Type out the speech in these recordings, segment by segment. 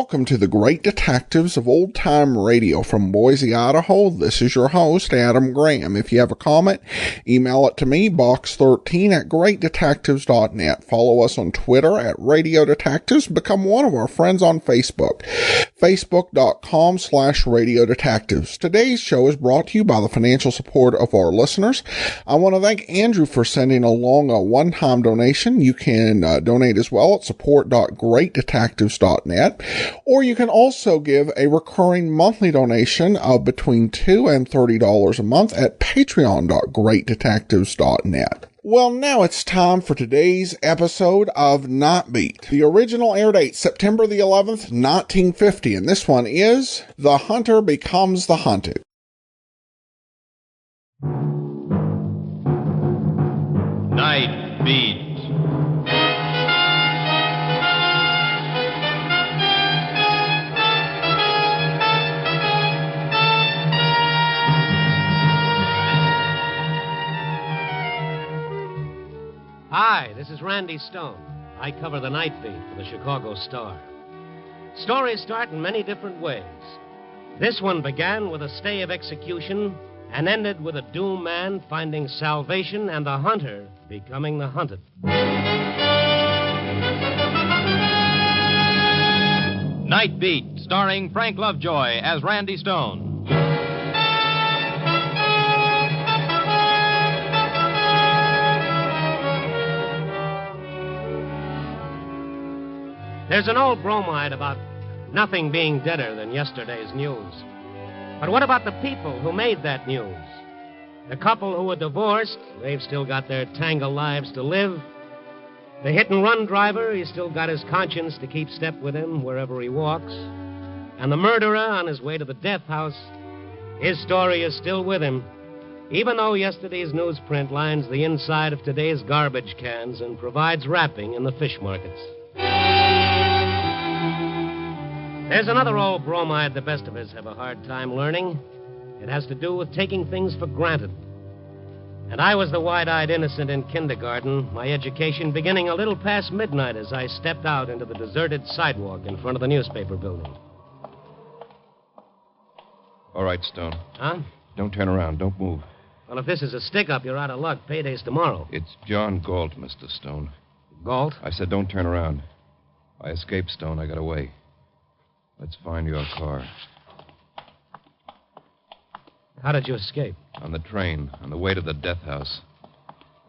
welcome to the Great Detectives of Old Time Radio from Boise, Idaho. This is your host, Adam Graham. If you have a comment, email it to me, box13@greatdetectives.net. Follow us on Twitter at Radio Detectives. Become one of our friends on Facebook, facebook.com/Radio Detectives. Today's show is brought to you by the financial support of our listeners. I want to thank Andrew for sending along a one-time donation. You can donate as well at support.greatdetectives.net. Or you can also give a recurring monthly donation of between $2 and $30 a month at patreon.greatdetectives.net. Well, now it's time for today's episode of Night Beat. The original air date, September the 11th, 1950, and this one is The Hunter Becomes the Hunted. Night Beat. Hi, this is Randy Stone. I cover the night beat for the Chicago Star. Stories start in many different ways. This one began with a stay of execution and ended with a doomed man finding salvation and the hunter becoming the hunted. Night Beat, starring Frank Lovejoy as Randy Stone. There's an old bromide about nothing being deader than yesterday's news. But what about the people who made that news? The couple who were divorced, they've still got their tangled lives to live. The hit-and-run driver, he's still got his conscience to keep step with him wherever he walks. And the murderer on his way to the death house, his story is still with him, even though yesterday's newsprint lines the inside of today's garbage cans and provides wrapping in the fish markets. There's another old bromide the best of us have a hard time learning. It has to do with taking things for granted. And I was the wide-eyed innocent in kindergarten, my education beginning a little past midnight as I stepped out into the deserted sidewalk in front of the newspaper building. All right, Stone. Huh? Don't turn around. Don't move. Well, if this is a stick-up, you're out of luck. Payday's tomorrow. It's John Galt, Mr. Stone. Galt? I said don't turn around. I escaped, Stone. I got away. Let's find your car. How did you escape? On the train, on the way to the death house.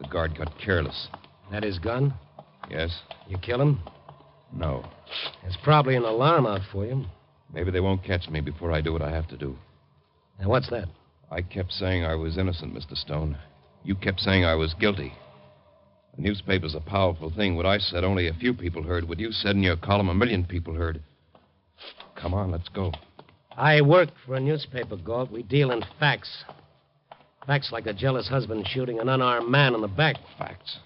The guard got careless. That his gun? Yes? You kill him? No. There's probably an alarm out for you. Maybe they won't catch me before I do what I have to do. Now, what's that? I kept saying I was innocent, Mr. Stone. You kept saying I was guilty. A newspaper's a powerful thing. What I said, only a few people heard. What you said in your column, 1 million people heard. Come on, let's go. I work for a newspaper, Galt. We deal in facts. Facts like a jealous husband shooting an unarmed man in the back. Facts.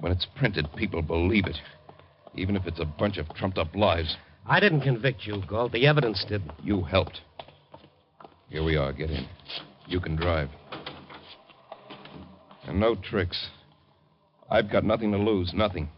When it's printed, people believe it. Even if it's a bunch of trumped-up lies. I didn't convict you, Galt. The evidence did. You helped. Here we are. Get in. You can drive. And no tricks. I've got nothing to lose. Nothing.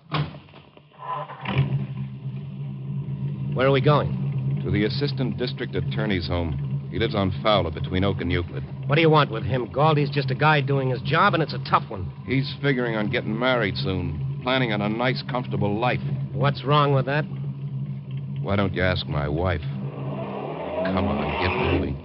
Where are we going? To the assistant district attorney's home. He lives on Fowler between Oak and Euclid. What do you want with him, Galt? He's just a guy doing his job, and it's a tough one. He's figuring on getting married soon. Planning on a nice, comfortable life. What's wrong with that? Why don't you ask my wife? Come on, get moving.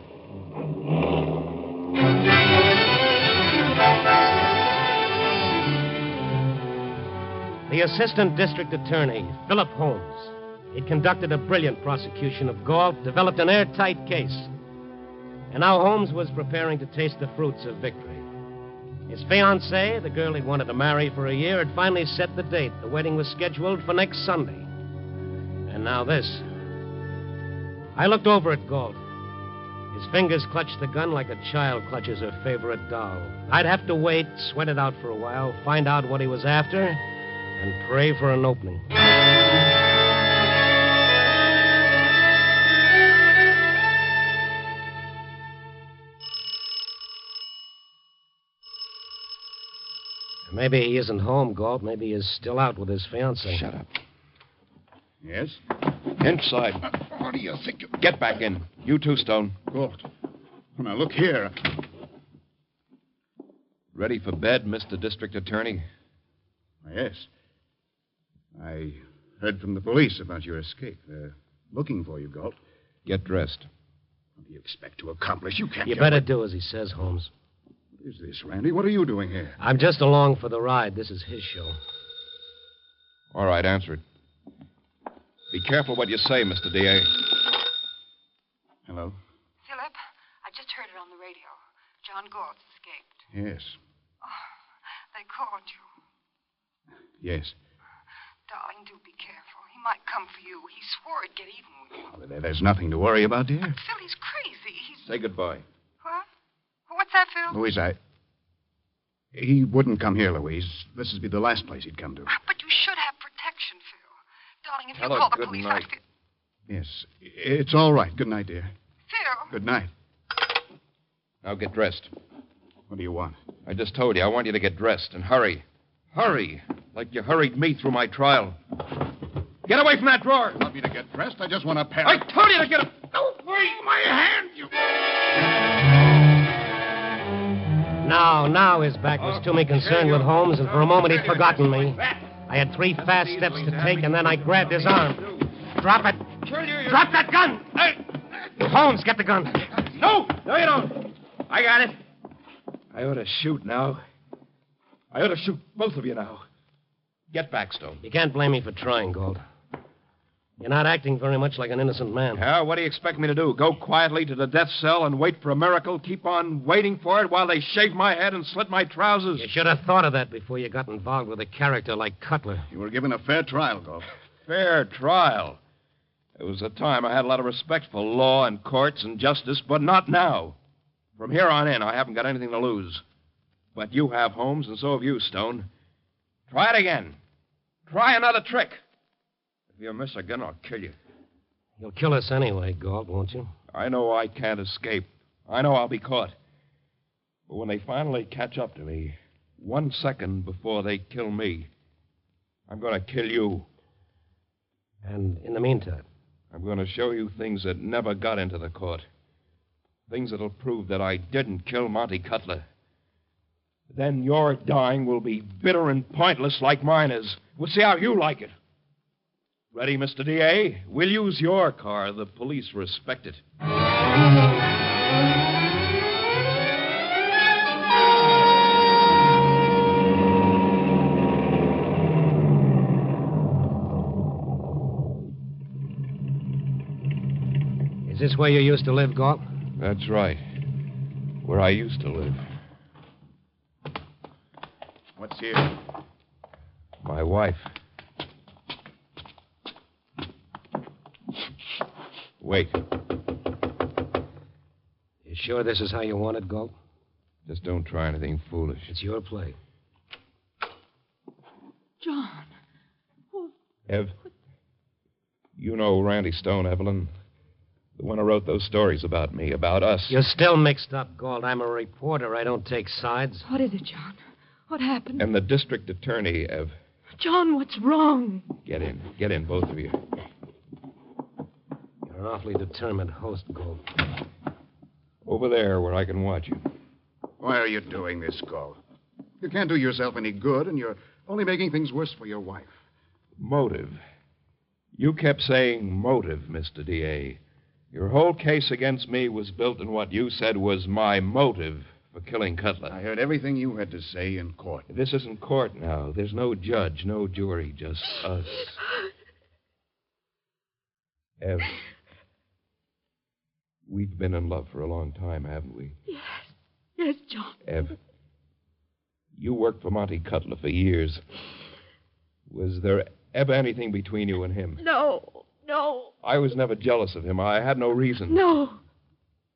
The assistant district attorney, Philip Holmes. He'd conducted a brilliant prosecution of Galt, developed an airtight case. And now Holmes was preparing to taste the fruits of victory. His fiancée, the girl he'd wanted to marry for a year, had finally set the date. The wedding was scheduled for next Sunday. And now this. I looked over at Galt. His fingers clutched the gun like a child clutches her favorite doll. I'd have to wait, sweat it out for a while, find out what he was after, and pray for an opening. Maybe he isn't home, Galt. Maybe he's still out with his fiancée. Shut up. Yes? Inside. What do you think? Get back in. You too, Stone. Good. Now, look here. Ready for bed, Mr. District Attorney? Yes. I heard from the police about your escape. They're looking for you, Galt. Get dressed. What do you expect to accomplish? You can't You get better away. do as he says, Holmes. What is this, Randy? What are you doing here? I'm just along for the ride. This is his show. All right, answer it. Be careful what you say, Mr. D.A. Hello? Philip, I just heard it on the radio. John Galt's escaped. Yes. They called you. Yes. Darling, do be careful. He might come for you. He swore he'd get even with you. Well, there's nothing to worry about, dear. Phil, he's crazy. He's... Say goodbye. What? What's that, Phil? Louise, He wouldn't come here, Louise. This would be the last place he'd come to. But you should have protection, Phil. Darling, if Tell you her call the good police, night. I feel... Yes. It's all right. Good night, dear. Phil. Good night. Now get dressed. What do you want? I just told you I want you to get dressed and hurry. Hurry. Like you hurried me through my trial. Get away from that drawer. You want me to get dressed? I just want a pair I of... told you to get it. Don't break my hand, you... Now his back was to me concerned with Holmes, and for a moment he'd forgotten me. I had 3 fast steps to take, and then I grabbed his arm. Drop it. Drop that gun. Holmes, get the gun. No, you don't. I got it. I ought to shoot now. I ought to shoot both of you now. Get back, Stone. You can't blame me for trying, Galt. You're not acting very much like an innocent man. Yeah, what do you expect me to do? Go quietly to the death cell and wait for a miracle? Keep on waiting for it while they shave my head and slit my trousers? You should have thought of that before you got involved with a character like Cutler. You were given a fair trial, Galt. Fair trial. There was a time I had a lot of respect for law and courts and justice, but not now. From here on in, I haven't got anything to lose. But you have, Holmes, and so have you, Stone. Try it again. Try another trick. If you miss again, I'll kill you. You'll kill us anyway, Galt, won't you? I know I can't escape. I know I'll be caught. But when they finally catch up to me, 1 second before they kill me, I'm going to kill you. And in the meantime? I'm going to show you things that never got into the court. Things that'll prove that I didn't kill Monty Cutler. Then your dying will be bitter and pointless like mine is. We'll see how you like it. Ready, Mr. D.A.? We'll use your car. The police respect it. Is this where you used to live, Galt? That's right. Where I used to live. What's here? My wife. Wait. You sure this is how you want it, Galt? Just don't try anything foolish. It's your play. John. Ev, you know Randy Stone, Evelyn. The one who wrote those stories about me, about us. You're still mixed up, Galt. I'm a reporter. I don't take sides. What is it, John? What happened? And the district attorney, Ev. John, what's wrong? Get in. Get in, both of you. You're an awfully determined host, Galt. Over there where I can watch you. Why are you doing this, Galt? You can't do yourself any good, and you're only making things worse for your wife. Motive. You kept saying motive, Mr. D.A. Your whole case against me was built on what you said was my motive for killing Cutler. I heard everything you had to say in court. This isn't court now. There's no judge, no jury, just us. Ev, we've been in love for a long time, haven't we? Yes. Yes, John. Ev, you worked for Monty Cutler for years. Was there ever anything between you and him? No. I was never jealous of him. I had no reason. No.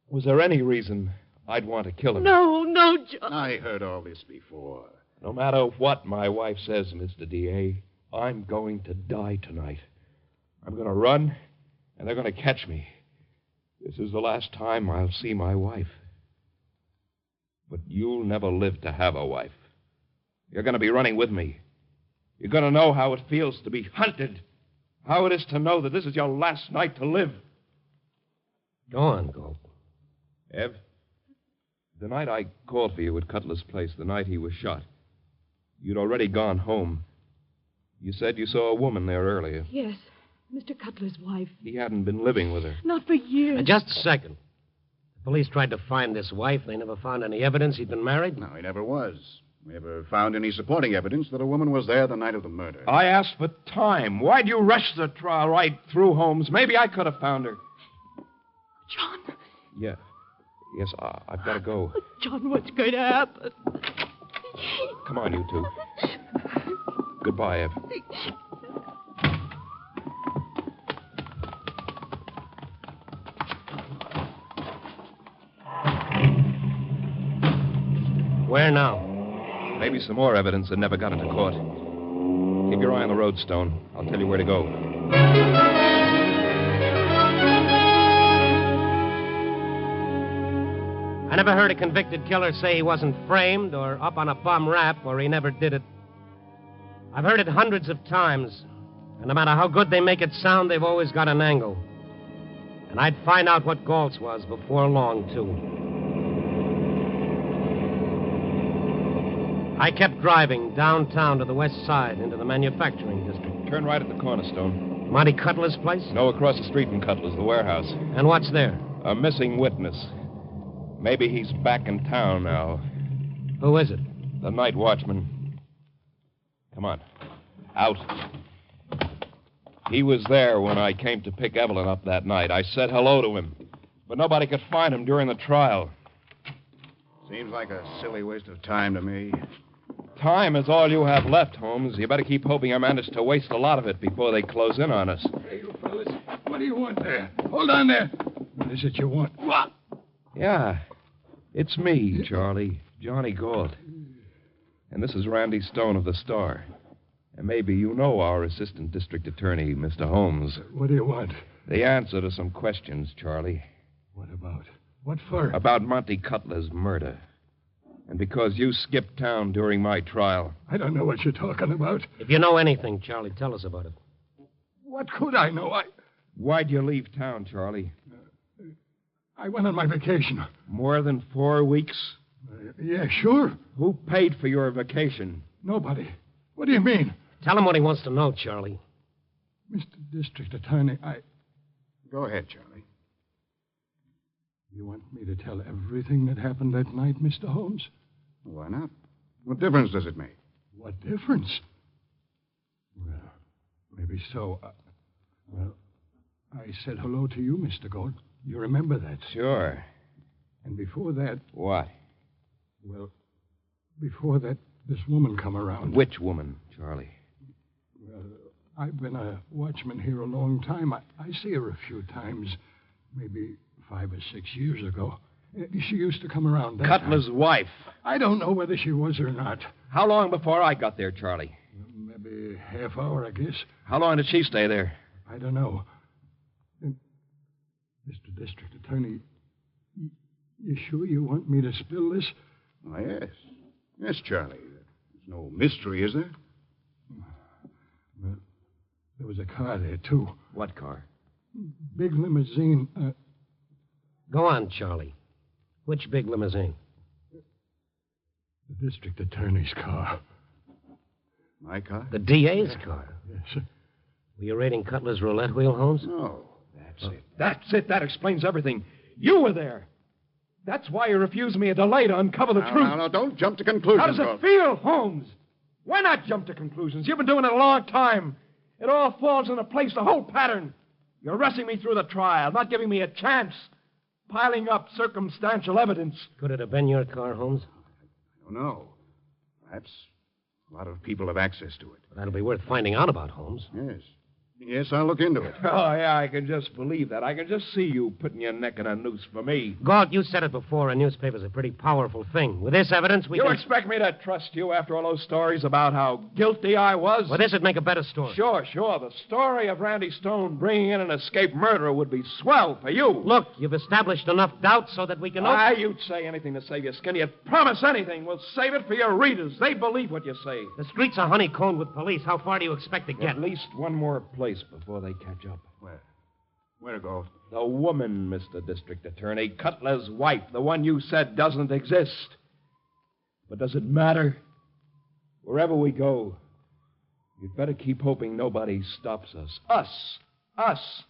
Was there any reason I'd want to kill him? No, John. I heard all this before. No matter what my wife says, Mr. D.A., I'm going to die tonight. I'm going to run, and they're going to catch me. This is the last time I'll see my wife. But you'll never live to have a wife. You're going to be running with me. You're going to know how it feels to be hunted How it is to know that this is your last night to live. Go on, Gold. Ev, the night I called for you at Cutler's place, the night he was shot, you'd already gone home. You said you saw a woman there earlier. Yes, Mr. Cutler's wife. He hadn't been living with her. Not for years. Just a second. The police tried to find this wife. They never found any evidence he'd been married. No, he never was. We never found any supporting evidence that a woman was there the night of the murder. I asked for time. Why'd you rush the trial right through, Holmes? Maybe I could have found her. John. Yeah. Yes, I've got to go. John, what's going to happen? Come on, you two. Goodbye, Ev. Where now? Maybe some more evidence that never got into court. Keep your eye on the road, Stone. I'll tell you where to go. I never heard a convicted killer say he wasn't framed or up on a bum rap or he never did it. I've heard it hundreds of times, and no matter how good they make it sound, they've always got an angle. And I'd find out what Galt's was before long, too. I kept driving downtown to the west side into the manufacturing district. Turn right at the corner, Stone. Monty Cutler's place? No, across the street from Cutler's, the warehouse. And what's there? A missing witness. Maybe he's back in town now. Who is it? The night watchman. Come on. Out. He was there when I came to pick Evelyn up that night. I said hello to him, but nobody could find him during the trial. Seems like a silly waste of time to me. Time is all you have left, Holmes. You better keep hoping I manage to waste a lot of it before they close in on us. Hey, you fellas, what do you want there? Hold on there. What is it you want? What? Yeah, it's me, Charlie. Johnny Galt. And this is Randy Stone of the Star. And maybe you know our assistant district attorney, Mr. Holmes. What do you want? The answer to some questions, Charlie. What about? What for? About Monty Cutler's murder. And because you skipped town during my trial. I don't know what you're talking about. If you know anything, Charlie, tell us about it. What could I know? Why'd you leave town, Charlie? I went on my vacation. More than 4 weeks? Yeah, sure. Who paid for your vacation? Nobody. What do you mean? Tell him what he wants to know, Charlie. Mr. District Attorney, Go ahead, Charlie. You want me to tell everything that happened that night, Mr. Holmes? Why not? What difference does it make? What difference? Well, maybe so. I said hello to you, Mr. Galt. You remember that? Sure. And before that... Why? Well, before that, this woman come around. Which woman, Charlie? Well, I've been a watchman here a long time. I see her a few times, maybe 5 or 6 years ago. She used to come around that Cutler's time. wife. I don't know whether she was or not. How long before I got there, Charlie? Maybe half hour, I guess. How long did she stay there? I don't know. Mr. District Attorney, you sure you want me to spill this? Why, yes. Yes, Charlie. There's no mystery, is there? Well, there was a car there, too. What car? Big limousine. Go on, Charlie. Which big limousine? The District Attorney's car. My car? The DA's car. Yes, sir. Were you raiding Cutler's roulette wheel, Holmes? No. That's it. That's it. That explains everything. You were there. That's why you refused me a delay to uncover the truth. No, don't jump to conclusions. How does it feel, Holmes? Why not jump to conclusions? You've been doing it a long time. It all falls into place, the whole pattern. You're rushing me through the trial, not giving me a chance, piling up circumstantial evidence. Could it have been your car, Holmes? I don't know. Perhaps a lot of people have access to it. That'll be worth finding out about, Holmes. Yes. Yes, I'll look into it. Oh, yeah, I can just believe that. I can just see you putting your neck in a noose for me. Galt, you said it before. A newspaper's a pretty powerful thing. With this evidence, we You can... expect me to trust you after all those stories about how guilty I was? Well, this would make a better story. Sure. The story of Randy Stone bringing in an escaped murderer would be swell for you. Look, you've established enough doubt so that we can... You'd say anything to save your skin. You'd promise anything. We'll save it for your readers. They believe what you say. The streets are honeycombed with police. How far do you expect to get? At least one more place. place before they catch up. Where? Where, Galt? The woman, Mr. District Attorney. Cutler's wife. The one you said doesn't exist. But does it matter? Wherever we go, you'd better keep hoping nobody stops us. Us.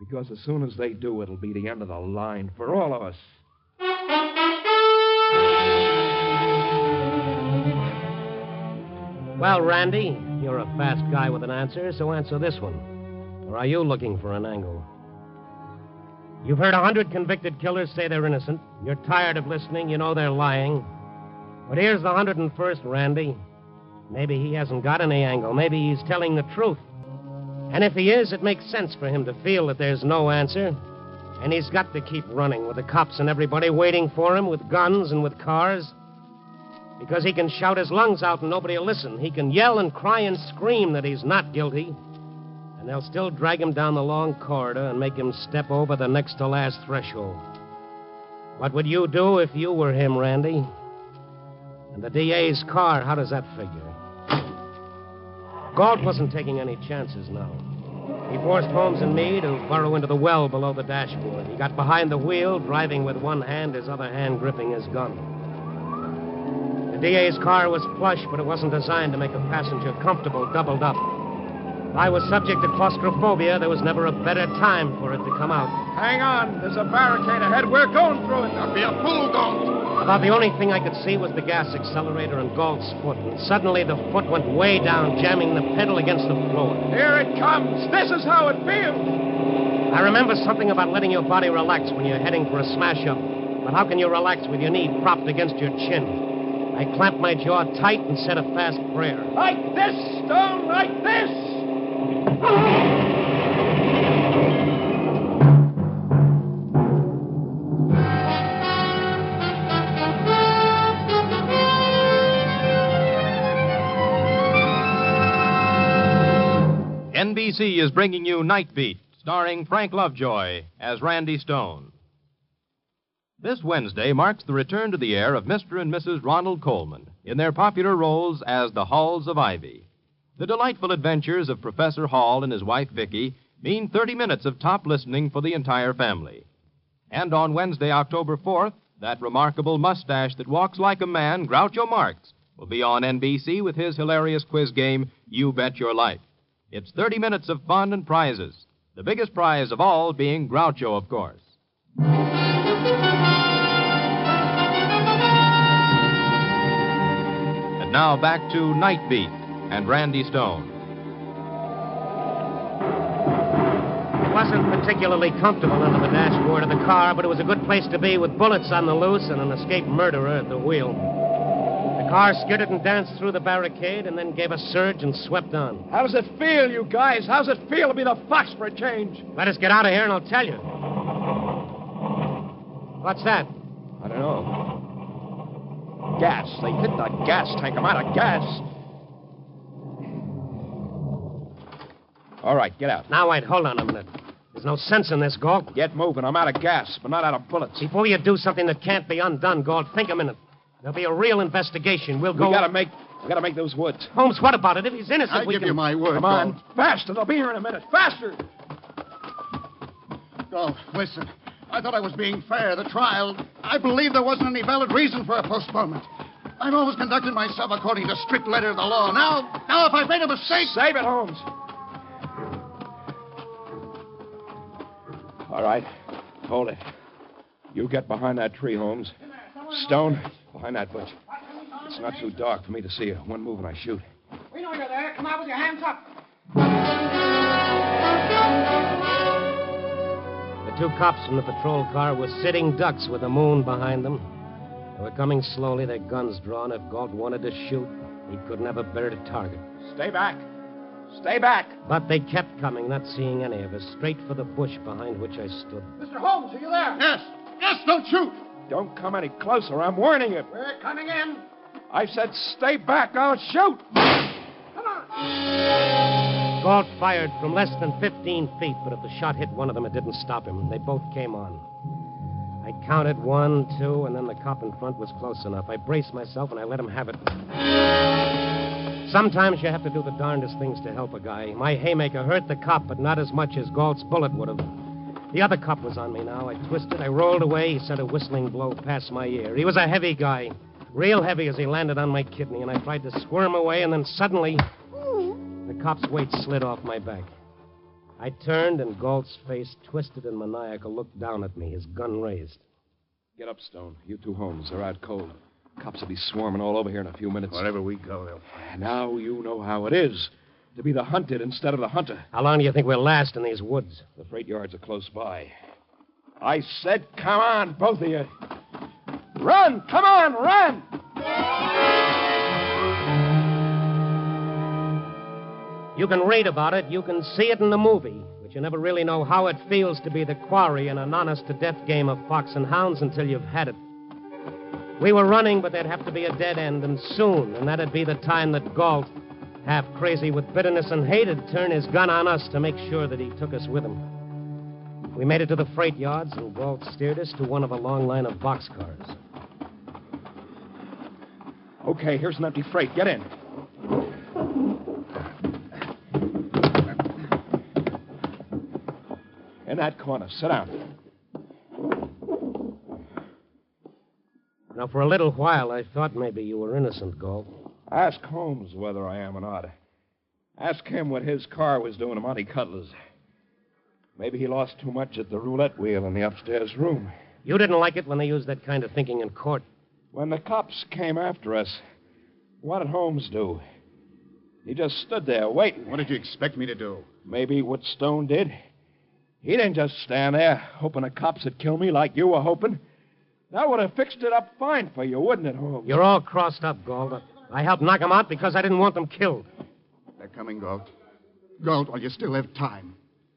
Because as soon as they do, it'll be the end of the line for all of us. Well, Randy, you're a fast guy with an answer, so answer this one. Or are you looking for an angle? You've heard 100 convicted killers say they're innocent. You're tired of listening. You know they're lying. But here's the 101st, Randy. Maybe he hasn't got any angle. Maybe he's telling the truth. And if he is, it makes sense for him to feel that there's no answer. And he's got to keep running with the cops and everybody waiting for him with guns and with cars. Because he can shout his lungs out and nobody will listen. He can yell and cry and scream that he's not guilty. And they'll still drag him down the long corridor and make him step over the next to last threshold. What would you do if you were him, Randy? And the DA's car, how does that figure? Galt wasn't taking any chances now. He forced Holmes and me to burrow into the well below the dashboard. He got behind the wheel, driving with one hand, his other hand gripping his gun. The DA's car was plush, but it wasn't designed to make a passenger comfortable, doubled up. If I was subject to claustrophobia, there was never a better time for it to come out. Hang on. There's a barricade ahead. We're going through it. There'll be a fool, Galt. About the only thing I could see was the gas accelerator and Galt's foot. And suddenly the foot went way down, jamming the pedal against the floor. Here it comes. This is how it feels. I remember something about letting your body relax when you're heading for a smash-up. But how can you relax with your knee propped against your chin? I clamped my jaw tight and said a fast prayer. Like this, Stone, like this. NBC is bringing you Night Beat, starring Frank Lovejoy as Randy Stone. This Wednesday marks the return to the air of Mr. and Mrs. Ronald Coleman in their popular roles as the Halls of Ivy. The delightful adventures of Professor Hall and his wife Vicky mean 30 minutes of top listening for the entire family. And on Wednesday, October 4th, that remarkable mustache that walks like a man, Groucho Marx, will be on NBC with his hilarious quiz game, You Bet Your Life. It's 30 minutes of fun and prizes, the biggest prize of all being Groucho, of course. And now back to Night Beat and Randy Stone. It wasn't particularly comfortable under the dashboard of the car, but it was a good place to be with bullets on the loose and an escaped murderer at the wheel. The car skidded and danced through the barricade and then gave a surge and swept on. How does it feel, you guys? How's it feel to be the fox for a change? Let us get out of here and I'll tell you. What's that? I don't know. Gas. They hit the gas tank. I'm out of gas. All right, get out. Now, wait, hold on a minute. There's no sense in this, Galt. Get moving. I'm out of gas, but not out of bullets. Before you do something that can't be undone, Galt, think a minute. There'll be a real investigation. We'll go... We gotta make those woods. Holmes, what about it? If he's innocent, I give you my word, Come on. Galt. Faster. They'll be here in a minute. Faster. Galt, listen. I thought I was being fair. The trial, I believe there wasn't any valid reason for a postponement. I've always conducted myself according to strict letter of the law. Now if I've made a mistake... Save it, Holmes. All right. Hold it. You get behind that tree, Holmes. Stone, behind that bush. It's not too dark for me to see you. One move and I shoot. We know you're there. Come out with your hands up. The two cops from the patrol car were sitting ducks with the moon behind them. They were coming slowly, their guns drawn. If Galt wanted to shoot, he couldn't have a better target. Stay back. Stay back. But they kept coming, not seeing any of us, straight for the bush behind which I stood. Mr. Holmes, are you there? Yes, don't shoot. Don't come any closer. I'm warning you. We're coming in. I said stay back. I'll shoot. Come on. Galt fired from less than 15 feet, but if the shot hit one of them, it didn't stop him. They both came on. I counted 1, 2, and then the cop in front was close enough. I braced myself, and I let him have it. Sometimes you have to do the darndest things to help a guy. My haymaker hurt the cop, but not as much as Galt's bullet would have. The other cop was on me now. I twisted, I rolled away. He sent a whistling blow past my ear. He was a heavy guy, real heavy as he landed on my kidney, and I tried to squirm away, and then suddenly, the cop's weight slid off my back. I turned, and Galt's face, twisted and maniacal, looked down at me, his gun raised. Get up, Stone. You two Holmes. They're out cold. Cops will be swarming all over here in a few minutes. Wherever we go, they'll find. Now you know how it is to be the hunted instead of the hunter. How long do you think we'll last in these woods? The freight yards are close by. I said, come on, both of you. Run! Come on, run! You can read about it, you can see it in the movie, but you never really know how it feels to be the quarry in an honest-to-death game of fox and hounds until you've had it. We were running, but there'd have to be a dead end, and soon, and that'd be the time that Galt, half crazy with bitterness and hate, would turn his gun on us to make sure that he took us with him. We made it to the freight yards, and Galt steered us to one of a long line of boxcars. Okay, here's an empty freight. Get in. In that corner. Sit down. Now, for a little while, I thought maybe you were innocent, Galt. Ask Holmes whether I am or not. Ask him what his car was doing to Monty Cutler's. Maybe he lost too much at the roulette wheel in the upstairs room. You didn't like it when they used that kind of thinking in court. When the cops came after us, what did Holmes do? He just stood there waiting. What did you expect me to do? Maybe what Stone did. He didn't just stand there hoping the cops would kill me like you were hoping. That would have fixed it up fine for you, wouldn't it, Holmes? You're all crossed up, Galt. I helped knock them out because I didn't want them killed. They're coming, Galt. Galt, while you still have time.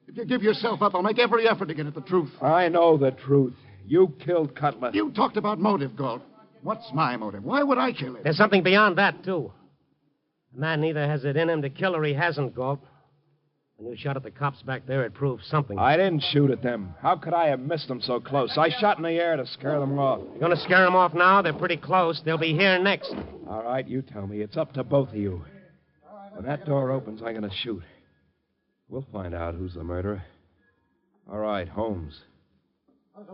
If you give yourself up, I'll make every effort to get at the truth. I know the truth. You killed Cutler. You talked about motive, Galt. What's my motive? Why would I kill him? There's something beyond that, too. A man neither has it in him to kill or he hasn't, Galt. When you shot at the cops back there, it proved something. I didn't shoot at them. How could I have missed them so close? I shot in the air to scare them off. You're going to scare them off now? They're pretty close. They'll be here next. All right, you tell me. It's up to both of you. When that door opens, I'm going to shoot. We'll find out who's the murderer. All right, Holmes.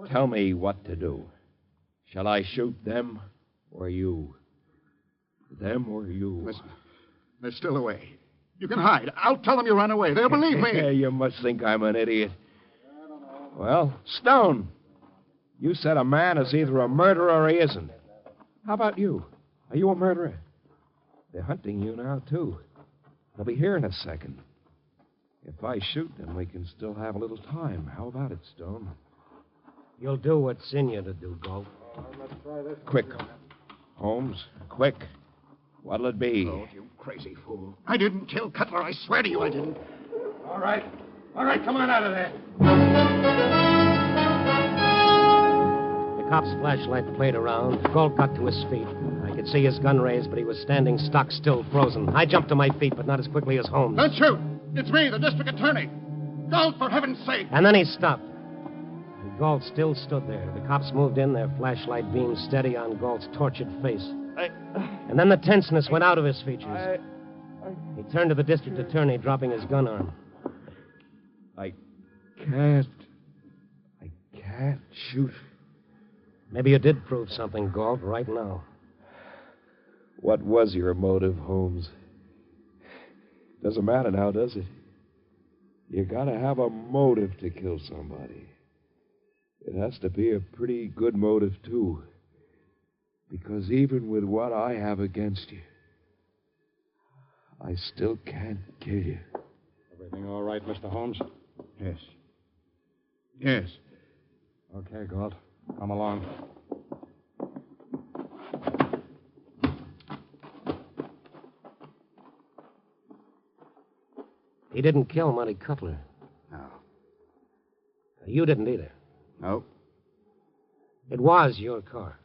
Tell me what to do. Shall I shoot them or you? Them or you? Listen, they're still away. You can hide. I'll tell them you ran away. They'll believe me. You must think I'm an idiot. Well, Stone, you said a man is either a murderer or he isn't. How about you? Are you a murderer? They're hunting you now, too. They'll be here in a second. If I shoot them, we can still have a little time. How about it, Stone? You'll do what's in you to do, Galt. Let's try this. Quick. Holmes, quick. What'll it be? Oh, you crazy fool. I didn't kill Cutler. I swear to you I didn't. All right. All right, come on out of there. The cop's flashlight played around. Galt got to his feet. I could see his gun raised, but he was standing stock still, frozen. I jumped to my feet, but not as quickly as Holmes. Don't shoot. It's me, the district attorney. Galt, for heaven's sake. And then he stopped. And Galt still stood there. The cops moved in, their flashlight beamed steady on Galt's tortured face. And then the tenseness went out of his features. He turned to the district attorney, dropping his gun arm. I can't shoot. Maybe you did prove something, Galt, right now. What was your motive, Holmes? Doesn't matter now, does it? You gotta have a motive to kill somebody. It has to be a pretty good motive, too. Because even with what I have against you, I still can't kill you. Everything all right, Mr. Holmes? Yes. Yes. Okay, Galt. Come along. He didn't kill Monty Cutler. No. You didn't either. No. It was your car.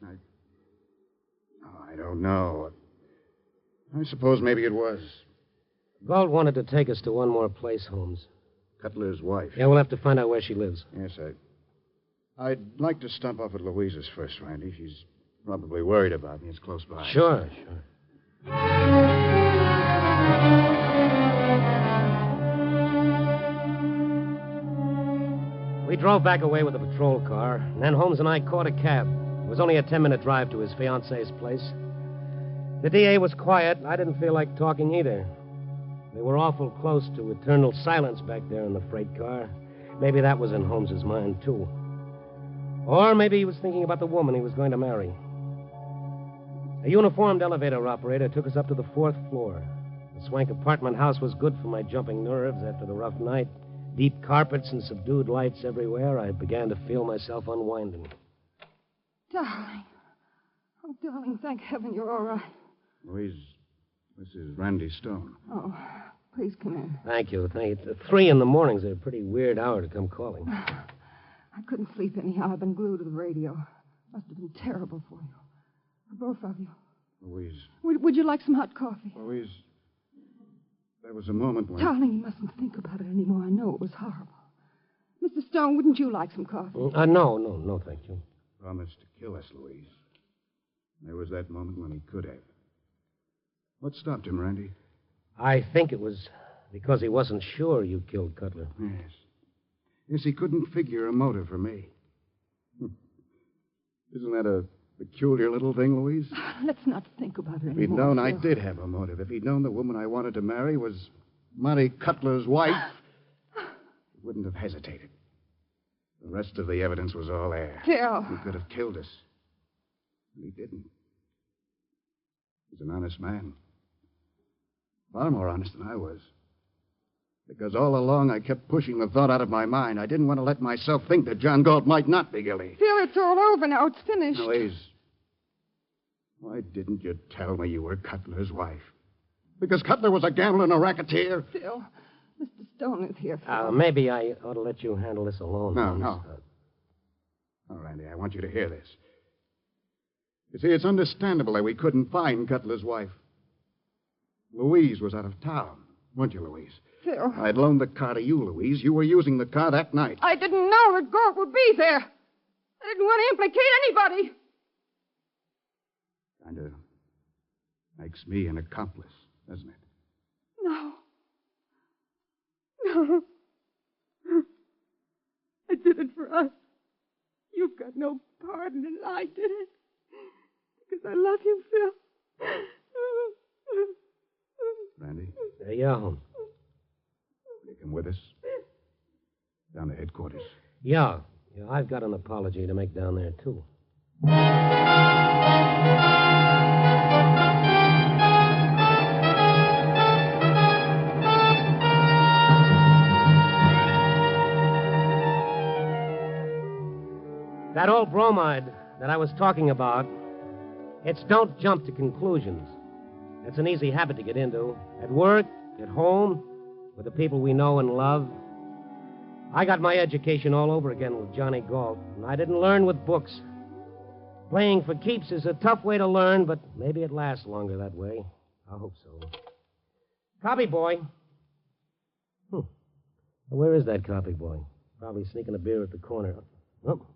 I don't know. I suppose maybe it was. Galt wanted to take us to one more place, Holmes. Cutler's wife. Yeah, we'll have to find out where she lives. Yes, I'd like to stop off at Louisa's first, Randy. She's probably worried about me. It's close by. Sure. We drove back away with a patrol car, and then Holmes and I caught a cab. It was only a 10-minute drive to his fiancée's place. The DA was quiet, and I didn't feel like talking either. They were awful close to eternal silence back there in the freight car. Maybe that was in Holmes's mind, too. Or maybe he was thinking about the woman he was going to marry. A uniformed elevator operator took us up to the 4th floor. The swank apartment house was good for my jumping nerves after the rough night. Deep carpets and subdued lights everywhere, I began to feel myself unwinding. Darling. Oh, darling, thank heaven you're all right. Louise, this is Randy Stone. Oh, please come in. Thank you. 3 in the morning's a pretty weird hour to come calling. I couldn't sleep anyhow. I've been glued to the radio. Must have been terrible for you. For both of you. Louise. Would you like some hot coffee? Louise, there was a moment when... Darling, you mustn't think about it anymore. I know it was horrible. Mr. Stone, wouldn't you like some coffee? No, thank you. Promised to kill us, Louise. There was that moment when he could have. What stopped him, Randy? I think it was because he wasn't sure you killed Cutler. Yes. Yes, he couldn't figure a motive for me. Isn't that a peculiar little thing, Louise? Let's not think about it anymore. If he'd known I Phil. did have a motive, if he'd known the woman I wanted to marry was Monty Cutler's wife, he wouldn't have hesitated. The rest of the evidence was all there. Phil. He could have killed us. But he didn't. He's an honest man. Far more honest than I was. Because all along I kept pushing the thought out of my mind. I didn't want to let myself think that John Galt might not be guilty. Phil, it's all over now. It's finished. Louise, why didn't you tell me you were Cutler's wife? Because Cutler was a gambler and a racketeer? Phil, Mr. Stone is here, Phil. Maybe I ought to let you handle this alone. No, Holmes. no. No, Randy, I want you to hear this. You see, it's understandable that we couldn't find Cutler's wife. Louise was out of town, weren't you, Louise? Phil. I'd loaned the car to you, Louise. You were using the car that night. I didn't know that Galt would be there. I didn't want to implicate anybody. Kind of makes me an accomplice, doesn't it? No. No. I did it for us. You've got no part in it. I did it. Because I love you, Phil. Randy, Yeah, Holmes. will you come with us? Down to headquarters. Yeah, I've got an apology to make down there, too. That old bromide that I was talking about, it's don't jump to conclusions. It's an easy habit to get into. At work, at home, with the people we know and love. I got my education all over again with Johnny Galt, and I didn't learn with books. Playing for keeps is a tough way to learn, but maybe it lasts longer that way. I hope so. Copy boy. Where is that copy boy? Probably sneaking a beer at the corner. Oh,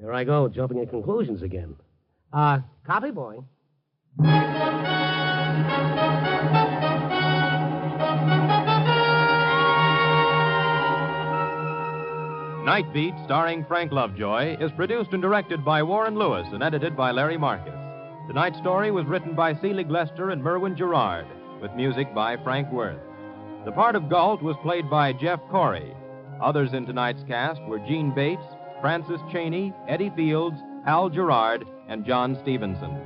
there I go, jumping at conclusions again. Copy boy. Night Beat, starring Frank Lovejoy, is produced and directed by Warren Lewis and edited by Larry Marcus. Tonight's story was written by Selig Lester and Merwin Gerard, with music by Frank Worth. The part of Galt was played by Jeff Corey. Others in tonight's cast were Gene Bates, Francis Cheney, Eddie Fields, Hal Gerard, and John Stevenson.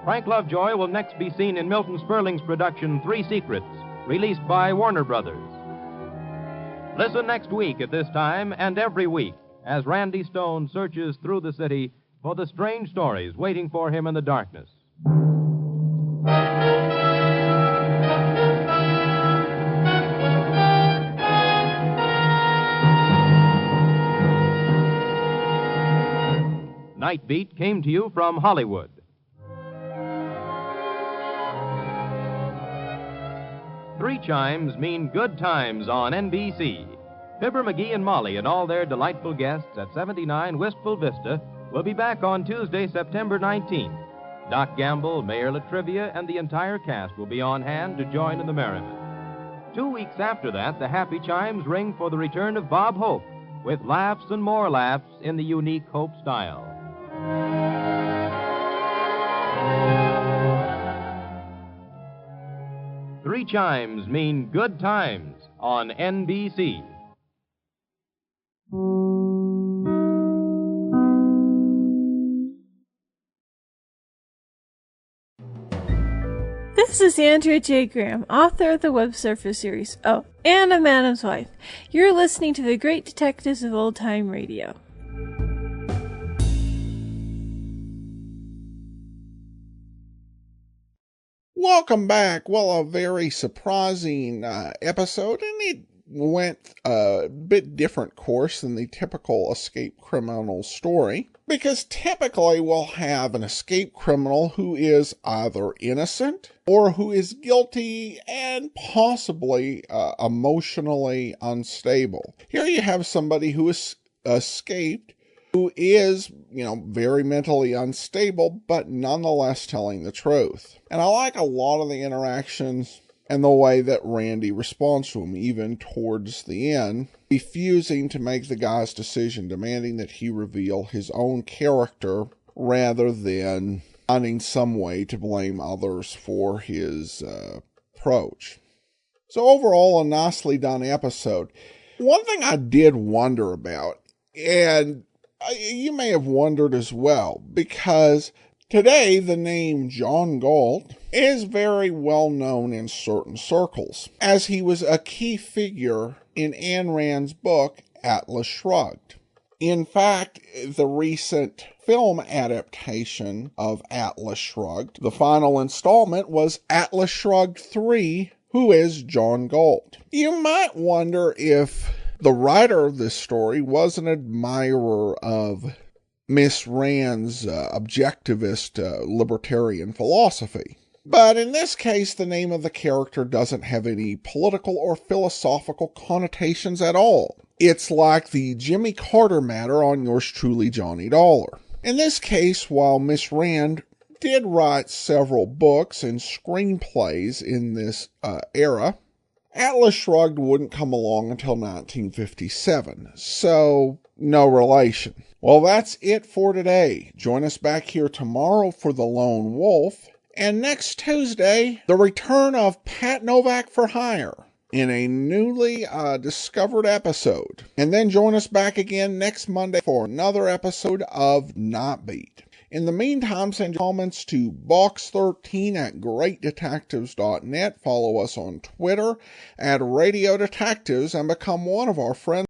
Frank Lovejoy will next be seen in Milton Sperling's production Three Secrets, released by Warner Brothers. Listen next week at this time and every week as Randy Stone searches through the city for the strange stories waiting for him in the darkness. Night Beat came to you from Hollywood. Three chimes mean good times on NBC. Fibber, McGee, and Molly and all their delightful guests at 79 Wistful Vista will be back on Tuesday, September 19th. Doc Gamble, Mayor Latrivia, and the entire cast will be on hand to join in the merriment. 2 weeks after that, the happy chimes ring for the return of Bob Hope, with laughs and more laughs in the unique Hope style. Three chimes mean good times on NBC. This is Andrea J. Graham, author of the Web Surfer series, oh, and of Madam's Wife. You're listening to the Great Detectives of Old Time Radio. Welcome back. Well, a very surprising episode, and it went a bit different course than the typical escape criminal story, because typically we'll have an escape criminal who is either innocent or who is guilty and possibly emotionally unstable. Here you have somebody who has escaped, who is, very mentally unstable, but nonetheless telling the truth. And I like a lot of the interactions and the way that Randy responds to him, even towards the end, refusing to make the guy's decision, demanding that he reveal his own character rather than finding some way to blame others for his approach. So overall, a nicely done episode. One thing I did wonder about, and you may have wondered as well, because today the name John Galt is very well known in certain circles, as he was a key figure in Ayn Rand's book, Atlas Shrugged. In fact, the recent film adaptation of Atlas Shrugged, the final installment, was Atlas Shrugged 3, Who is John Galt? You might wonder if the writer of this story was an admirer of Miss Rand's objectivist libertarian philosophy. But in this case, the name of the character doesn't have any political or philosophical connotations at all. It's like the Jimmy Carter matter on Yours Truly, Johnny Dollar. In this case, while Miss Rand did write several books and screenplays in this era, Atlas Shrugged wouldn't come along until 1957, so no relation. Well, that's it for today. Join us back here tomorrow for The Lone Wolf, and next Tuesday, the return of Pat Novak for Hire in a newly discovered episode. And then join us back again next Monday for another episode of Not Beat. In the meantime, send your comments to box13@greatdetectives.net. Follow us on Twitter @Radio Detectives and become one of our friends.